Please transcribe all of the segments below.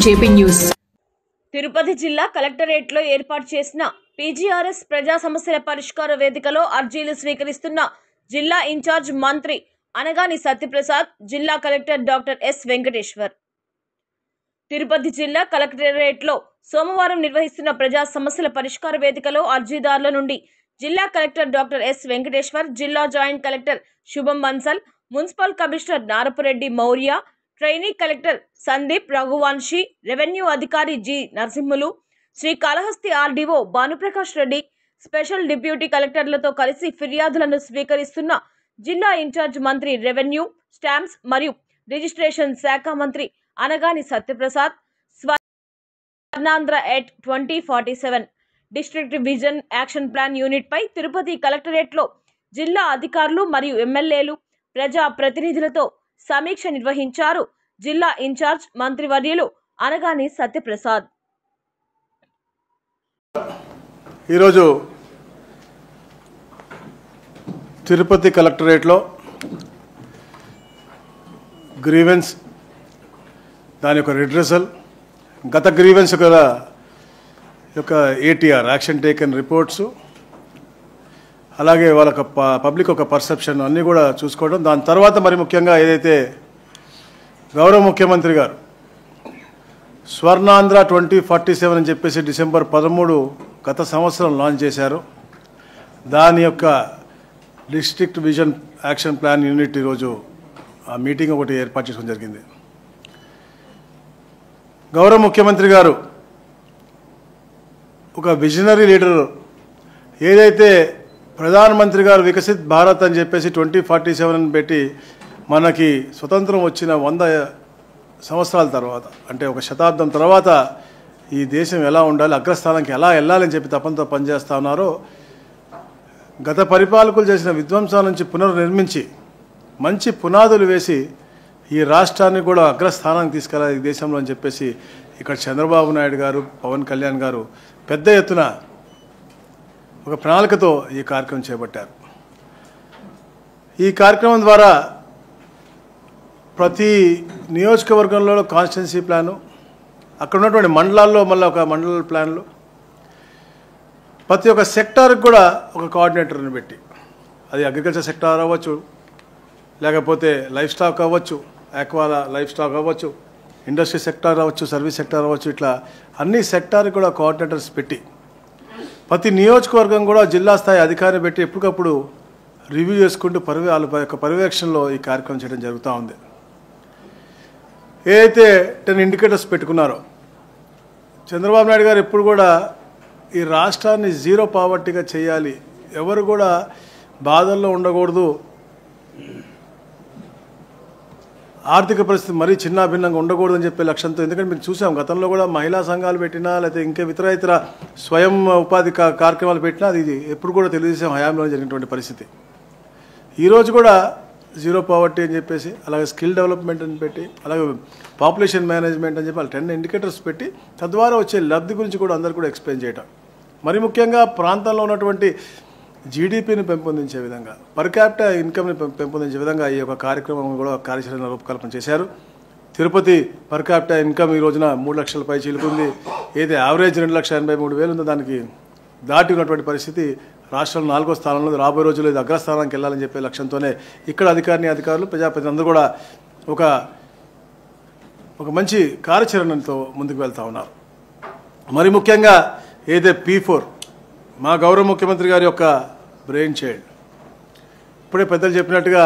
JP news. Tirupati జిల్లా కలెక్టరేట్లో ఏర్పాటు చేసిన పీజీఆర్ఎస్ ప్రజా సమస్యల పరిష్కార వేదికలో అర్జీలు స్వీకరిస్తున్న జిల్లా ఇన్ఛార్జ్ మంత్రి అనగాని సత్యప్రసాద్, జిల్లా collector doctor yes Venkateshwar. Tirupati జిల్లా కలెక్టరేట్లో సోమవారం నిర్వహిస్తున్న ప్రజా సమస్యల పరిష్కార వేదికలో అర్జీదారుల నుండి జిల్లా కలెక్టర్ డాక్టర్ ఎస్ వెంకటేశ్వర్, జిల్లా joint collector Shubham Bansal, municipal commissioner Narapureddy Maurya, trainee collector Sandeep Raghuvanshi, revenue అధికారి G Narasimhulu, Srikalahasti RDO Bhanuprakash Reddy, special deputy కలెక్టర్లతో కలిసి ఫిర్యాదులను స్వీకరిస్తున్న జిల్లా ఇన్ఛార్జ్ మంత్రి రెవెన్యూ, స్టాంప్స్ మరియు రిజిస్ట్రేషన్ శాఖ మంత్రి Anagani Satyaprasad, Swarnandhra at 2047 district vision action plan unit పై తిరుపతి కలెక్టరేట్లో జిల్లా అధికారులు మరియు ఎమ్మెల్యేలు, ప్రజా ప్రతినిధులతో సమీక్ష నిర్వహించారు జిల్లా ఇన్ఛార్జ్ మంత్రివర్యులు అనగాని సత్యప్రసాద్. ఈరోజు తిరుపతి కలెక్టరేట్లో గ్రీవెన్స్, దాని యొక్క రిడ్రెసల్, గత గ్రీవెన్స్ యొక్క ఏటీఆర్ యాక్షన్ టేకన్ రిపోర్ట్స్, అలాగే వాళ్ళ పబ్లిక్ ఒక పర్సెప్షన్ అన్నీ కూడా చూసుకోవడం. దాని తర్వాత మరి ముఖ్యంగా ఏదైతే గౌరవ ముఖ్యమంత్రి గారు స్వర్ణాంధ్ర 2047 అని చెప్పేసి డిసెంబర్ 13 గత సంవత్సరం లాంచ్ చేశారు. దాని యొక్క district vision action plan unit ఈరోజు ఆ మీటింగ్ ఒకటి ఏర్పాటు చేసుకోవడం జరిగింది. గౌరవ ముఖ్యమంత్రి గారు ఒక విజనరీ లీడర్, ఏదైతే ప్రధానమంత్రి గారు వికసిత్ భారత్ అని చెప్పేసి 2047 పెట్టి మనకి స్వతంత్రం వచ్చిన 100 సంవత్సరాల తర్వాత, అంటే ఒక శతాబ్దం తర్వాత ఈ దేశం ఎలా ఉండాలి, అగ్రస్థానానికి ఎలా వెళ్ళాలని చెప్పి తపనతో పనిచేస్తూ ఉన్నారో, గత పరిపాలకులు చేసిన విధ్వంసాల నుంచి పునర్నిర్మించి మంచి పునాదులు వేసి ఈ రాష్ట్రాన్ని కూడా అగ్రస్థానానికి తీసుకెళ్ళాలి ఈ దేశంలో అని చెప్పేసి ఇక్కడ చంద్రబాబు నాయుడు గారు, పవన్ కళ్యాణ్ గారు పెద్ద ఎత్తున ఒక ప్రణాళికతో ఈ కార్యక్రమం చేపట్టారు. ఈ కార్యక్రమం ద్వారా ప్రతి నియోజకవర్గంలో కాన్స్టిట్యున్సీ ప్లాను, అక్కడ ఉన్నటువంటి మండలాల్లో మళ్ళీ ఒక మండల ప్లాన్లు, ప్రతి ఒక్క సెక్టార్కి కూడా ఒక కోఆర్డినేటర్ని పెట్టి, అది అగ్రికల్చర్ సెక్టార్ అవ్వచ్చు, లేకపోతే లైఫ్ స్టాక్ అవ్వచ్చు, ఆక్వా లైఫ్ స్టాక్ అవ్వచ్చు, ఇండస్ట్రీ సెక్టార్ అవ్వచ్చు, సర్వీస్ సెక్టార్ అవ్వచ్చు, ఇట్లా అన్ని సెక్టార్కి కూడా కోఆర్డినేటర్స్ పెట్టి ప్రతి నియోజకవర్గం కూడా జిల్లా స్థాయి అధికారిని పెట్టి ఎప్పటికప్పుడు రివ్యూ చేసుకుంటూ వాళ్ళ యొక్క పర్యవేక్షణలో ఈ కార్యక్రమం చేయడం జరుగుతూ ఉంది. ఏదైతే 10 ఇండికేటర్స్ పెట్టుకున్నారో, చంద్రబాబు నాయుడు గారు ఎప్పుడు కూడా ఈ రాష్ట్రాన్ని జీరో పావర్టీగా చేయాలి, ఎవరు కూడా బాధల్లో ఉండకూడదు, ఆర్థిక పరిస్థితి మరీ చిన్నాభిన్నంగా ఉండకూడదని చెప్పే లక్ష్యంతో. ఎందుకంటే మీరు చూసాం గతంలో కూడా మహిళా సంఘాలు పెట్టినా, లేకపోతే ఇంకా ఇతర స్వయం ఉపాధి కార్యక్రమాలు పెట్టినా అది ఎప్పుడు కూడా తెలుగుదేశం హయాంలో జరిగినటువంటి పరిస్థితి. ఈరోజు కూడా జీరో పావర్టీ అని చెప్పేసి, అలాగే స్కిల్ డెవలప్మెంట్ అని పెట్టి, అలాగే పాపులేషన్ మేనేజ్మెంట్ అని చెప్పి 10 ఇండికేటర్స్ పెట్టి తద్వారా వచ్చే లబ్ధి గురించి కూడా అందరు కూడా ఎక్స్ప్లెయిన్ చేయటం, మరి ముఖ్యంగా ప్రాంతంలో ఉన్నటువంటి జీడిపిని పెంపొందించే విధంగా, పర్ క్యాపిటా ఇన్కమ్ని పెంపొందించే విధంగా ఈ యొక్క కార్యక్రమం కూడా కార్యాచరణ రూపకల్పన చేశారు. తిరుపతి పర్ క్యాపిటా ఇన్కమ్ ఈ రోజున 3 లక్షల పై చిలుకుంది. ఏది యావరేజ్ 2,83,000 ఉందో దానికి దాటి ఉన్నటువంటి పరిస్థితి. రాష్ట్రంలో 4వ స్థానంలో, రాబోయే రోజుల్లో ఇది అగ్రస్థానానికి వెళ్ళాలని చెప్పే లక్ష్యంతోనే ఇక్కడ అధికారులు, ప్రజాప్రతినిధులు అందరూ కూడా ఒక మంచి కార్యాచరణతో ముందుకు వెళ్తూ ఉన్నారు. మరి ముఖ్యంగా ఏదైతే P4 మా గౌరవ ముఖ్యమంత్రి గారి యొక్క బ్రెయిన్ చైల్డ్, ఇప్పుడే పెద్దలు చెప్పినట్టుగా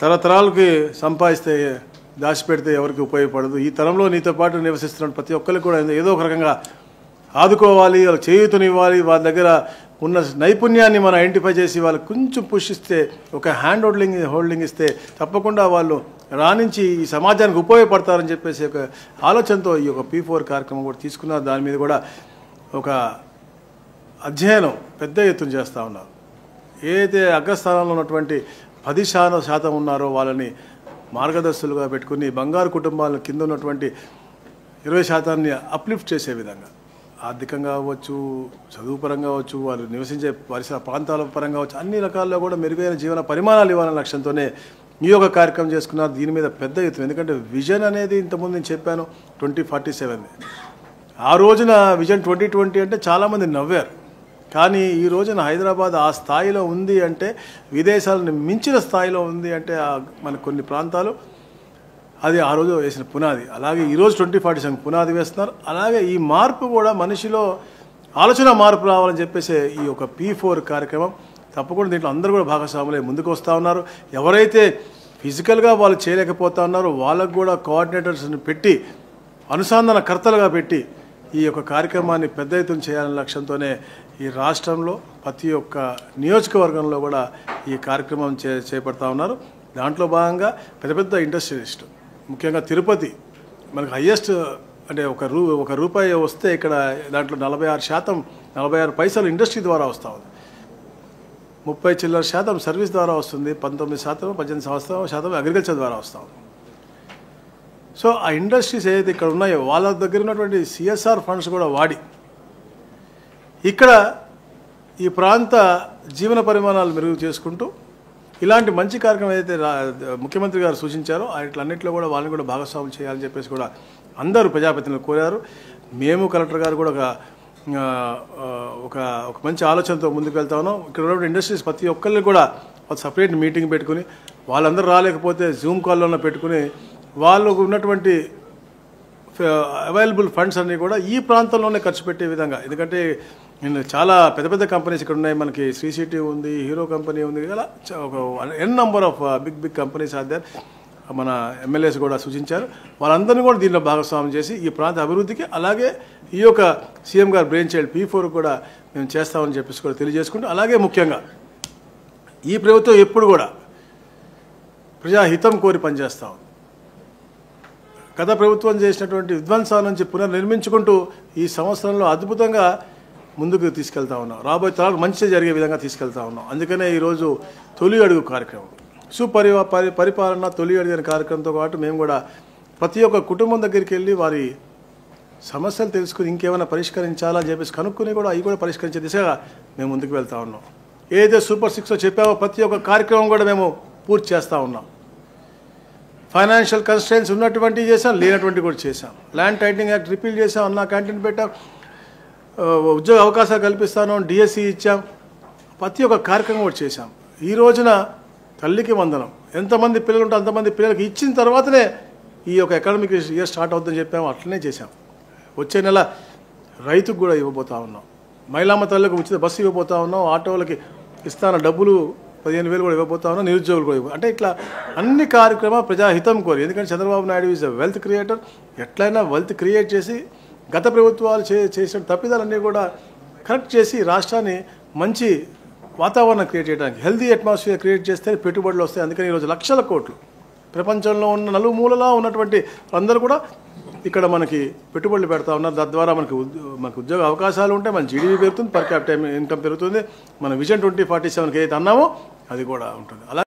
తరతరాలకి సంపాదిస్తే దాచిపెడితే ఎవరికి ఉపయోగపడదు. ఈ తరంలో నీతో పాటు నివసిస్తున్న ప్రతి ఒక్కరికి కూడా ఏదో ఒక రకంగా ఆదుకోవాలి, వాళ్ళకి చేయూతనివ్వాలి, వాళ్ళ దగ్గర ఉన్న నైపుణ్యాన్ని మనం ఐడెంటిఫై చేసి వాళ్ళకి కొంచెం పుష్ ఇస్తే, ఒక హ్యాండ్ హోల్డింగ్ ఇస్తే తప్పకుండా వాళ్ళు రాణించి ఈ సమాజానికి ఉపయోగపడతారని చెప్పేసి ఒక ఆలోచనతో ఈ యొక్క P4 కార్యక్రమం కూడా తీసుకున్నారు. దాని మీద కూడా ఒక అధ్యయనం పెద్ద ఎత్తున చేస్తూ ఉన్నారు. ఏదైతే అగ్రస్థానంలో ఉన్నటువంటి 10% ఉన్నారో వాళ్ళని మార్గదర్శులుగా పెట్టుకుని బంగారు కుటుంబాల కింద ఉన్నటువంటి 20% అప్లిఫ్ట్ చేసే విధంగా, ఆర్థికంగా అవ్వచ్చు, చదువు పరంగా అవ్వచ్చు, వారు నివసించే పరిసర ప్రాంతాల పరంగా అవ్వచ్చు, అన్ని రకాల్లో కూడా మెరుగైన జీవన పరిమాణాలు ఇవ్వాలనే లక్ష్యంతోనే ఈ యొక్క కార్యక్రమం చేసుకున్నారు. దీని మీద పెద్ద ఎత్తున, ఎందుకంటే విజన్ అనేది ఇంతకుముందు నేను చెప్పాను 2047. ఆ రోజున విజన్ 2020 అంటే చాలామంది నవ్వారు. కానీ ఈ రోజున హైదరాబాద్ ఆ స్థాయిలో ఉంది అంటే, విదేశాలను మించిన స్థాయిలో ఉంది అంటే మన కొన్ని ప్రాంతాలు అది ఆ రోజు వేసిన పునాది. అలాగే ఈరోజు 2047 పునాది వేస్తున్నారు. అలాగే ఈ మార్పు కూడా మనిషిలో ఆలోచన మార్పు రావాలని చెప్పేసి ఈ యొక్క P4 కార్యక్రమం తప్పకుండా దీంట్లో అందరూ కూడా భాగస్వాములై ముందుకు వస్తూ ఉన్నారు. ఎవరైతే ఫిజికల్గా వాళ్ళు చేయలేకపోతా ఉన్నారో వాళ్ళకు కూడా కోఆర్డినేటర్స్ని పెట్టి, అనుసంధానకర్తలుగా పెట్టి ఈ యొక్క కార్యక్రమాన్ని పెద్ద ఎత్తున చేయాలనే లక్ష్యంతోనే ఈ రాష్ట్రంలో ప్రతి ఒక్క నియోజకవర్గంలో కూడా ఈ కార్యక్రమం చేపడతా ఉన్నారు. దాంట్లో భాగంగా పెద్ద పెద్ద ఇండస్ట్రియలిస్ట్, ముఖ్యంగా తిరుపతి మనకు హయ్యెస్ట్ అంటే ఒక రూపాయి వస్తే ఇక్కడ దాంట్లో 46 పైసలు ఇండస్ట్రీ ద్వారా వస్తూ ఉంది, 30 చిల్లర శాతం సర్వీస్ ద్వారా వస్తుంది, 18% అగ్రికల్చర్ ద్వారా వస్తూ ఉంది. సో ఆ ఇండస్ట్రీస్ ఏదైతే ఇక్కడ ఉన్నాయో వాళ్ళ దగ్గర ఉన్నటువంటి CSR ఫండ్స్ కూడా వాడి ఇక్కడ ఈ ప్రాంత జీవన పరిమాణాలు మెరుగు చేసుకుంటూ ఇలాంటి మంచి కార్యక్రమం ఏదైతే ముఖ్యమంత్రి గారు సూచించారో వాటిలన్నింటిలో కూడా వాళ్ళని కూడా భాగస్వామ్యం చేయాలని చెప్పేసి కూడా అందరూ ప్రజాప్రతినిధులు కోరారు. మేము కలెక్టర్ గారు కూడా ఒక మంచి ఆలోచనతో ముందుకు వెళ్తా ఉన్నాం. ఇక్కడ ఉన్నటువంటి ఇండస్ట్రీస్ ప్రతి ఒక్కరిని కూడా ఒక సపరేట్ మీటింగ్ పెట్టుకుని, వాళ్ళందరూ రాలేకపోతే జూమ్ కాల్లోనే పెట్టుకుని వాళ్ళకు ఉన్నటువంటి అవైలబుల్ ఫండ్స్ అన్నీ కూడా ఈ ప్రాంతంలోనే ఖర్చు పెట్టే విధంగా, ఎందుకంటే చాలా పెద్ద పెద్ద కంపెనీస్ ఇక్కడ ఉన్నాయి. మనకి శ్రీ సిటీ ఉంది, హీరో కంపెనీ ఉంది, ఇలా ఒక number of big companies are there. మన ఎమ్మెల్యేస్ కూడా సూచించారు. వాళ్ళందరినీ కూడా దీనిలో భాగస్వామ్యం చేసి ఈ ప్రాంత అభివృద్ధికి, అలాగే ఈ యొక్క సీఎం గారు బ్రెయిన్ చైల్డ్ P4 కూడా మేము చేస్తామని చెప్పేసి కూడా తెలియజేసుకుంటూ, అలాగే ముఖ్యంగా ఈ ప్రభుత్వం ఎప్పుడు కూడా ప్రజాహితం కోరి పనిచేస్తాం. గత ప్రభుత్వం చేసినటువంటి విధ్వంసాల నుంచి పునర్నిర్మించుకుంటూ ఈ సంవత్సరంలో అద్భుతంగా ముందుకు తీసుకెళ్తా ఉన్నాం. రాబోయే తరాలకు మంచి జరిగే విధంగా తీసుకెళ్తా ఉన్నాం. అందుకనే ఈరోజు తొలి అడుగు కార్యక్రమం, పరిపాలన తొలి అడుగు అనే కార్యక్రమంతో పాటు మేము కూడా ప్రతి ఒక్క కుటుంబం దగ్గరికి వెళ్ళి వారి సమస్యలు తెలుసుకుని ఇంకేమైనా పరిష్కరించాలా అని చెప్పేసి కనుక్కుని కూడా అవి కూడా పరిష్కరించే దిశగా మేము ముందుకు వెళ్తా ఉన్నాం. ఏదైతే సూపర్ 6 చెప్పామో ప్రతి ఒక్క కార్యక్రమం కూడా మేము పూర్తి చేస్తూ ఉన్నాం. ఫైనాన్షియల్ కన్స్ట్రెయిన్స్ ఉన్నటువంటివి చేసాం, లేనటువంటి కూడా చేసాం. ల్యాండ్ టైటిలింగ్ యాక్ట్ రిపీల్ చేసాం, అన్నా క్యాంటీన్ పెట్టాం, ఉద్యోగ అవకాశాలు కల్పిస్తాను, DSC ఇచ్చాం, ప్రతి ఒక్క కార్యక్రమం కూడా చేశాం. ఈ రోజున తల్లికి వందనం, ఎంతమంది పిల్లలు ఉంటే అంతమంది పిల్లలకి ఇచ్చిన తర్వాతనే ఈ యొక్క అకాడమిక్ ఇయర్ స్టార్ట్ అవుతుందని చెప్పాము. అట్లనే చేశాం. వచ్చే నెల రైతుకు కూడా ఇవ్వబోతా ఉన్నాం, మహిళామ తల్లికి ఉచిత బస్సు ఇవ్వబోతా ఉన్నాం, ఆటోలకి ఇస్తాన డబ్బులు 15,000 కూడా ఇవ్వబోతా ఉన్నాం, నిరుద్యోగులు కూడా అంటే ఇట్లా అన్ని కార్యక్రమాలు ప్రజాహితం కోరి. ఎందుకంటే Chandrababu Naidu is a wealth creator. ఎట్లయినా వెల్త్ క్రియేట్ చేసి గత ప్రభుత్వాలు చేసిన తప్పిదాలన్నీ కూడా కరెక్ట్ చేసి రాష్ట్రాన్ని మంచి వాతావరణం క్రియేట్ చేయడానికి, హెల్తీ అట్మాస్ఫియర్ క్రియేట్ చేస్తే పెట్టుబడులు వస్తాయి. అందుకని ఈరోజు లక్షల కోట్లు ప్రపంచంలో ఉన్న నలుమూలలా ఉన్నటువంటి అందరూ కూడా ఇక్కడ మనకి పెట్టుబడులు పెడతా ఉన్నారు. తద్వారా మనకు ఉద్యోగ అవకాశాలు ఉంటాయి, మన GDP పెరుగుతుంది, పర్ క్యాపిటల్ ఇన్కమ్ పెరుగుతుంది, మన విజన్ 2047కి ఏదైతే అన్నామో అది కూడా ఉంటుంది. అలా